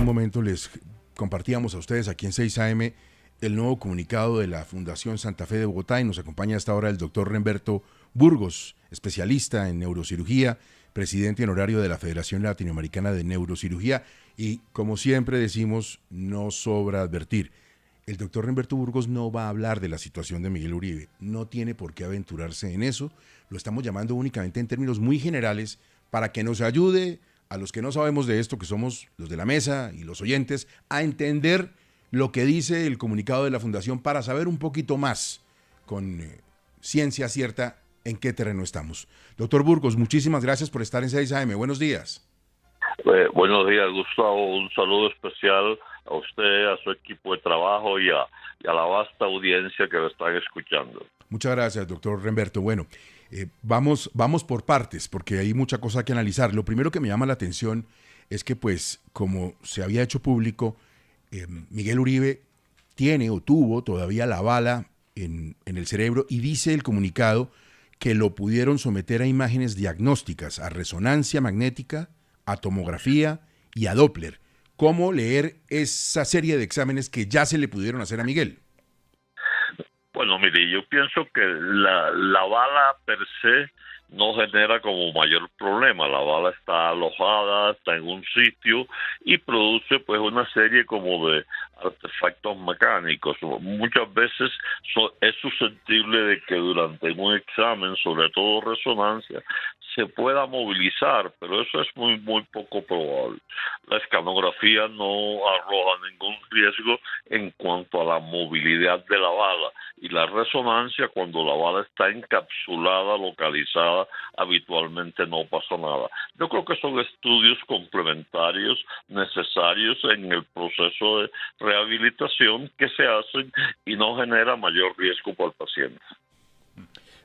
un momento les compartíamos a ustedes aquí en 6 AM el nuevo comunicado de la Fundación Santa Fe de Bogotá y nos acompaña hasta ahora el doctor Remberto Burgos, especialista en neurocirugía, presidente honorario de la Federación Latinoamericana de Neurocirugía y, como siempre decimos, no sobra advertir. El doctor Remberto Burgos no va a hablar de la situación de Miguel Uribe, no tiene por qué aventurarse en eso, lo estamos llamando únicamente en términos muy generales para que nos ayude a los que no sabemos de esto, que somos los de la mesa y los oyentes, a entender lo que dice el comunicado de la Fundación para saber un poquito más, con ciencia cierta, en qué terreno estamos. Doctor Burgos, muchísimas gracias por estar en 6 AM. Buenos días. Buenos días, Gustavo. Un saludo especial a usted, a su equipo de trabajo y a la vasta audiencia que lo están escuchando. Muchas gracias, doctor Remberto. Bueno, vamos por partes, porque hay mucha cosa que analizar. Lo primero que me llama la atención es que, pues, como se había hecho público, Miguel Uribe tiene o tuvo todavía la bala en el cerebro y dice el comunicado que lo pudieron someter a imágenes diagnósticas, a resonancia magnética, a tomografía y a Doppler. ¿Cómo leer esa serie de exámenes que ya se le pudieron hacer a Miguel? Bueno, mire, yo pienso que la bala per se no genera como mayor problema. La bala está alojada, está en un sitio y produce pues una serie como de artefactos mecánicos. Muchas veces es susceptible de que durante un examen, sobre todo resonancia, se pueda movilizar, pero eso es muy poco probable. La escanografía no arroja ningún riesgo en cuanto a la movilidad de la bala y la resonancia, cuando la bala está encapsulada, localizada, habitualmente no pasa nada. Yo creo que son estudios complementarios necesarios en el proceso de rehabilitación que se hacen y no genera mayor riesgo para el paciente.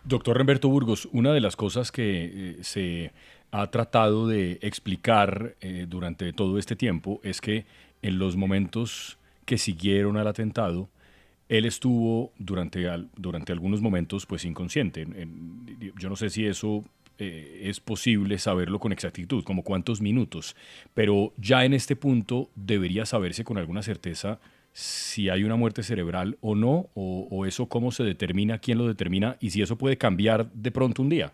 Doctor Remberto Burgos, una de las cosas que se ha tratado de explicar durante todo este tiempo es que en los momentos que siguieron al atentado, él estuvo durante algunos momentos pues inconsciente. Yo no sé si eso es posible saberlo con exactitud, como cuántos minutos, pero ya en este punto debería saberse con alguna certeza si hay una muerte cerebral o no, o eso cómo se determina, quién lo determina y si eso puede cambiar de pronto un día.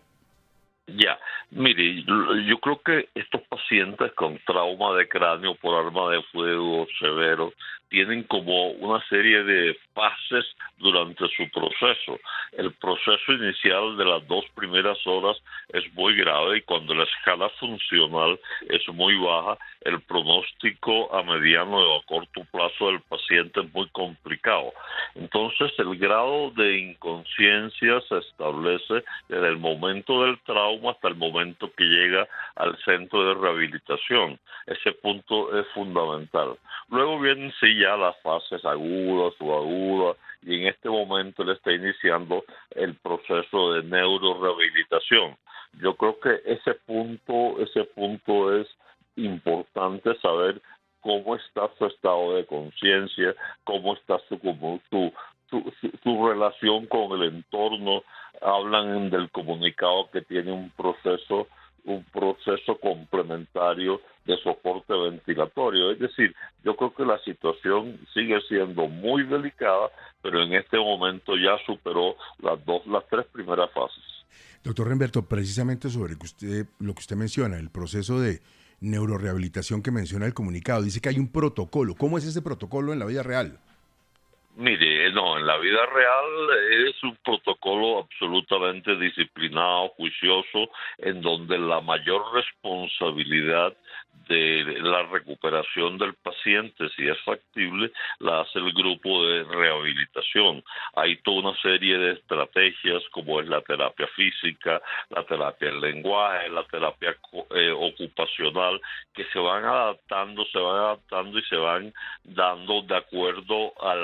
Ya, mire, yo creo que estos pacientes con trauma de cráneo por arma de fuego severo tienen como una serie de fases durante su proceso. El proceso inicial de las 2 primeras horas es muy grave y cuando la escala funcional es muy baja, el pronóstico a mediano o a corto plazo del paciente es muy complicado. Entonces, el grado de inconsciencia se establece desde el momento del trauma hasta el momento que llega al centro de rehabilitación. Ese punto es fundamental. Luego vienen sí ya las fases agudas, subagudas, y en este momento él está iniciando el proceso de neurorehabilitación. Yo creo que ese punto es importante saber cómo está su estado de conciencia, cómo está su relación con el entorno. Hablan del comunicado que tiene un proceso complementario de soporte ventilatorio. Es decir, yo creo que la situación sigue siendo muy delicada, pero en este momento ya superó las 3 primeras fases. Doctor Remberto, precisamente sobre lo que usted menciona, el proceso de neurorehabilitación que menciona el comunicado, dice que hay un protocolo. ¿Cómo es ese protocolo en la vida real? Mire, no, en la vida real es un protocolo absolutamente disciplinado, juicioso, en donde la mayor responsabilidad de la recuperación del paciente, si es factible, la hace el grupo de rehabilitación. Hay toda una serie de estrategias como es la terapia física, la terapia del lenguaje, la terapia ocupacional, que se van adaptando y se van dando de acuerdo a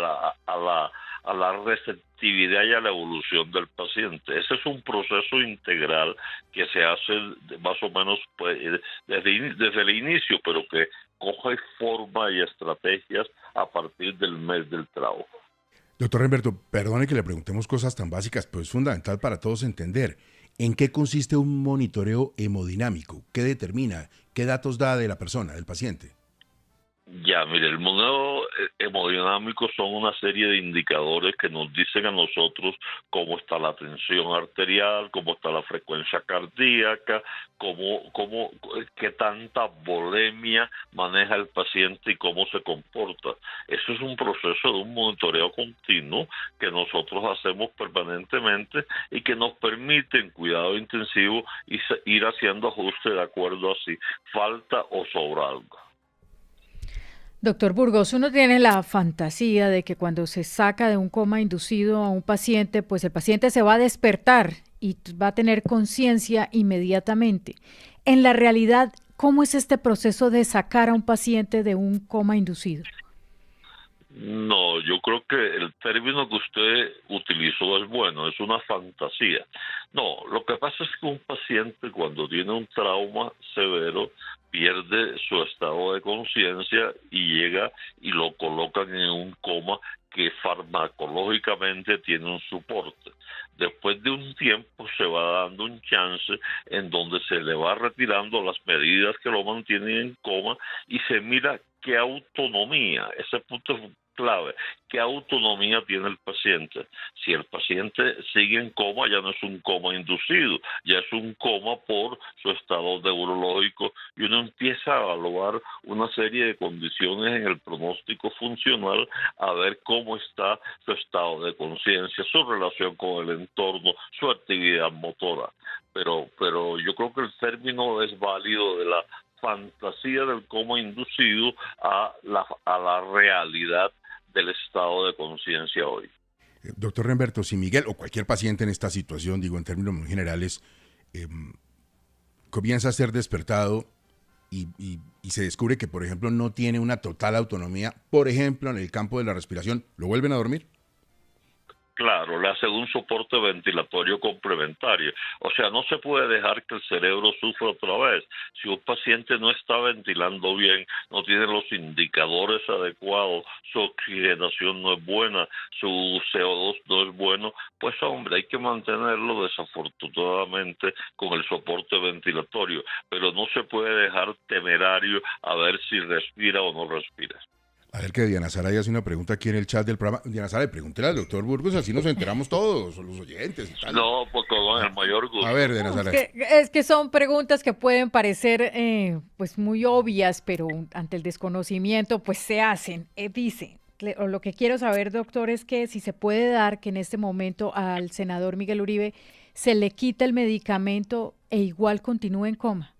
la receptividad y a la evolución del paciente. Ese es un proceso integral que se hace más o menos pues, desde el inicio, pero que coge forma y estrategias a partir del mes del trabajo. Doctor Remberto, perdone que le preguntemos cosas tan básicas, pero es fundamental para todos entender. ¿En qué consiste un monitoreo hemodinámico? ¿Qué determina? ¿Qué datos da de la persona, del paciente? Ya, mire, el modelo hemodinámico son una serie de indicadores que nos dicen a nosotros cómo está la tensión arterial, cómo está la frecuencia cardíaca, qué tanta volemia maneja el paciente y cómo se comporta. Eso es un proceso de un monitoreo continuo que nosotros hacemos permanentemente y que nos permite en cuidado intensivo ir haciendo ajustes de acuerdo a si falta o sobra algo. Doctor Burgos, uno tiene la fantasía de que cuando se saca de un coma inducido a un paciente, pues el paciente se va a despertar y va a tener conciencia inmediatamente. En la realidad, ¿cómo es este proceso de sacar a un paciente de un coma inducido? No, yo creo que el término que usted utilizó es bueno, es una fantasía. No, lo que pasa es que un paciente cuando tiene un trauma severo pierde su estado de conciencia y llega y lo colocan en un coma que farmacológicamente tiene un soporte. Después de un tiempo se va dando un chance en donde se le va retirando las medidas que lo mantienen en coma y se mira qué autonomía, ese punto es clave, qué autonomía tiene el paciente. Si el paciente sigue en coma, ya no es un coma inducido, ya es un coma por su estado neurológico y uno empieza a evaluar una serie de condiciones en el pronóstico funcional a ver cómo está su estado de conciencia, su relación con el entorno, su actividad motora. Pero yo creo que el término es válido de la fantasía del coma inducido a la realidad del estado de conciencia hoy. Doctor Remberto, si Miguel o cualquier paciente en esta situación, digo en términos muy generales, comienza a ser despertado y se descubre que, por ejemplo, no tiene una total autonomía, por ejemplo, en el campo de la respiración, ¿lo vuelven a dormir? Claro, le hacen un soporte ventilatorio complementario. O sea, no se puede dejar que el cerebro sufra otra vez. Si un paciente no está ventilando bien, no tiene los indicadores adecuados, su oxigenación no es buena, su CO2 no es bueno, pues hombre, hay que mantenerlo desafortunadamente con el soporte ventilatorio. Pero no se puede dejar temerario a ver si respira o no respira. A ver, que Diana Sara hace una pregunta aquí en el chat del programa. Diana Sara, pregúntele al doctor Burgos, así nos enteramos todos, los oyentes y tal. No, pues con el mayor gusto. A ver, Diana Sara. Es que son preguntas que pueden parecer pues muy obvias, pero ante el desconocimiento pues se hacen. Dice, lo que quiero saber, doctor, es que si se puede dar que en este momento al senador Miguel Uribe se le quita el medicamento e igual continúe en coma.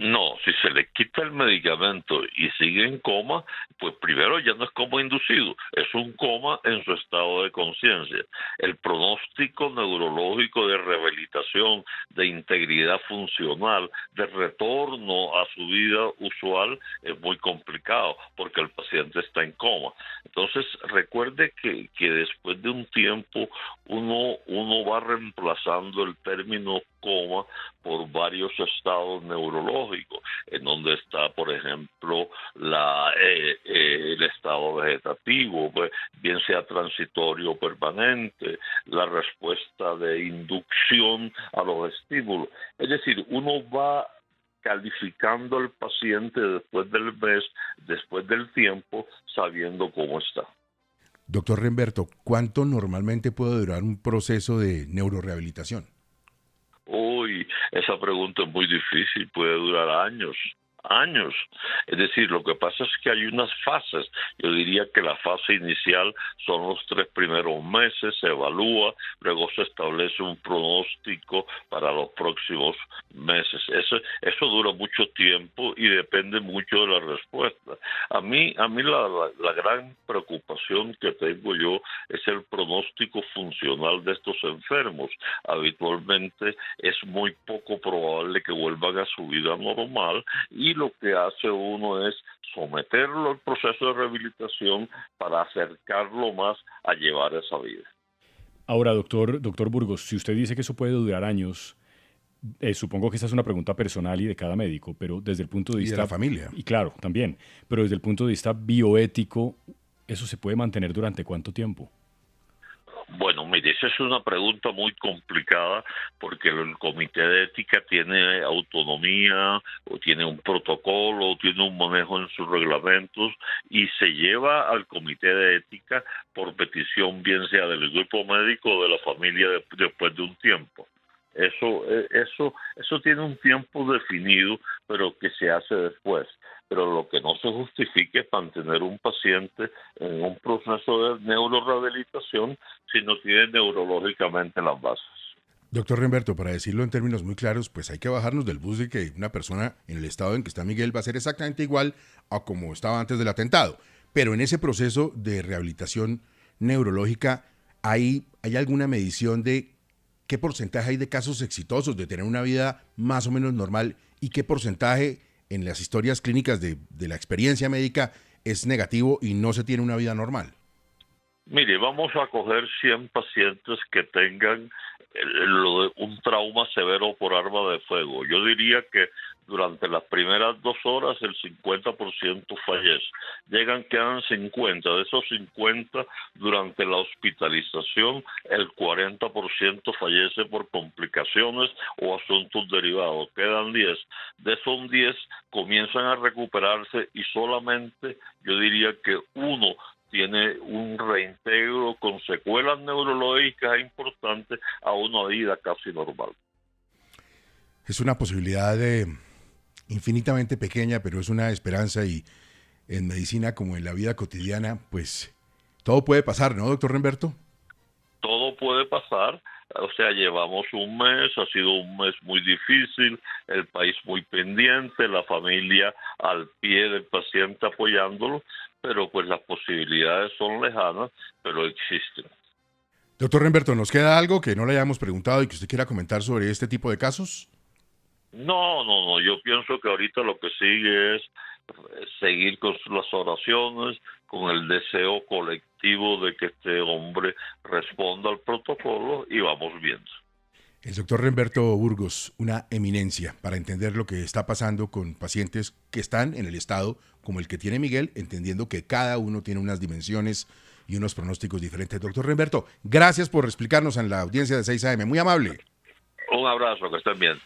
No, si se le quita el medicamento y sigue en coma, pues primero ya no es coma inducido, es un coma en su estado de conciencia. El pronóstico neurológico de rehabilitación, de integridad funcional, de retorno a su vida usual es muy complicado porque el paciente está en coma. Entonces, recuerde que después de un tiempo uno va reemplazando el término coma por varios estados neurológicos, en donde está, por ejemplo, el estado vegetativo, pues, bien sea transitorio o permanente, la respuesta de inducción a los estímulos. Es decir, uno va calificando al paciente después del mes, después del tiempo, sabiendo cómo está. Doctor Remberto, ¿cuánto normalmente puede durar un proceso de neurorehabilitación? Uy, esa pregunta es muy difícil, puede durar años. Es decir, lo que pasa es que hay unas fases. Yo diría que la fase inicial son los 3 primeros meses, se evalúa, luego se establece un pronóstico para los próximos meses. Eso dura mucho tiempo y depende mucho de la respuesta. A mí la gran preocupación que tengo yo es el pronóstico funcional de estos enfermos. Habitualmente es muy poco probable que vuelvan a su vida normal y lo que hace uno es someterlo al proceso de rehabilitación para acercarlo más a llevar esa vida. Ahora, doctor Burgos, si usted dice que eso puede durar años, supongo que esta es una pregunta personal y de cada médico, pero desde el punto de vista... Y de la familia. Y claro, también, pero desde el punto de vista bioético, ¿eso se puede mantener durante cuánto tiempo? Bueno, mire, esa es una pregunta muy complicada porque el Comité de Ética tiene autonomía o tiene un protocolo o tiene un manejo en sus reglamentos y se lleva al Comité de Ética por petición bien sea del grupo médico o de la familia después de un tiempo. Eso tiene un tiempo definido, pero que se hace después. Pero lo que no se justifica es mantener un paciente en un proceso de neurorehabilitación si no tiene neurológicamente las bases. Doctor Remberto, para decirlo en términos muy claros, pues hay que bajarnos del bus de que una persona en el estado en que está Miguel va a ser exactamente igual a como estaba antes del atentado. Pero en ese proceso de rehabilitación neurológica, ¿hay alguna medición de qué porcentaje hay de casos exitosos de tener una vida más o menos normal y qué porcentaje en las historias clínicas de la experiencia médica es negativo y no se tiene una vida normal? Mire, vamos a coger 100 pacientes que tengan un trauma severo por arma de fuego. Yo diría que durante las primeras 2 horas el 50% fallece. Quedan 50. De esos 50, durante la hospitalización, el 40% fallece por complicaciones o asuntos derivados. Quedan 10. De esos 10 comienzan a recuperarse y solamente yo diría que uno tiene un reintegro con secuelas neurológicas importantes a una vida casi normal. Es una posibilidad infinitamente pequeña, pero es una esperanza y en medicina como en la vida cotidiana, pues todo puede pasar, ¿no, doctor Remberto? Todo puede pasar. O sea, llevamos un mes, ha sido un mes muy difícil, el país muy pendiente, la familia al pie del paciente apoyándolo, pero pues las posibilidades son lejanas, pero existen. Doctor Remberto, ¿nos queda algo que no le hayamos preguntado y que usted quiera comentar sobre este tipo de casos? No, yo pienso que ahorita lo que sigue es seguir con las oraciones, con el deseo colectivo de que este hombre responda al protocolo y vamos viendo. El doctor Remberto Burgos, una eminencia para entender lo que está pasando con pacientes que están en el estado como el que tiene Miguel, entendiendo que cada uno tiene unas dimensiones y unos pronósticos diferentes. Doctor Remberto, gracias por explicarnos en la audiencia de 6 AM. Muy amable. Un abrazo, que estén bien.